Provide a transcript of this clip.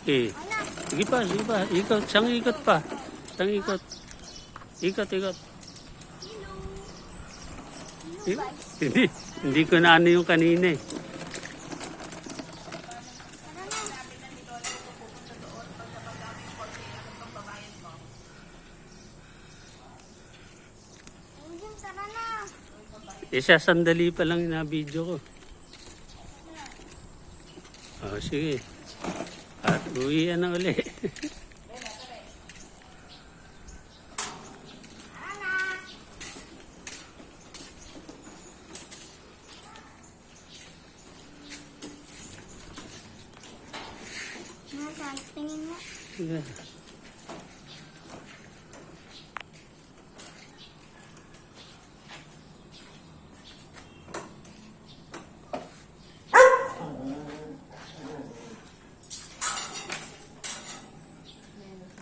Eh, sige pa, sige pa. Ikot, isang ikot pa. Isang ikot. Ikot, ikot. Hindi, hindi ko na ano yung kanina eh. Tara na. Isa sandali pa lang na video ko. Oh, sige. At uwi na uli. Nasaan? Tingin mo. Sige.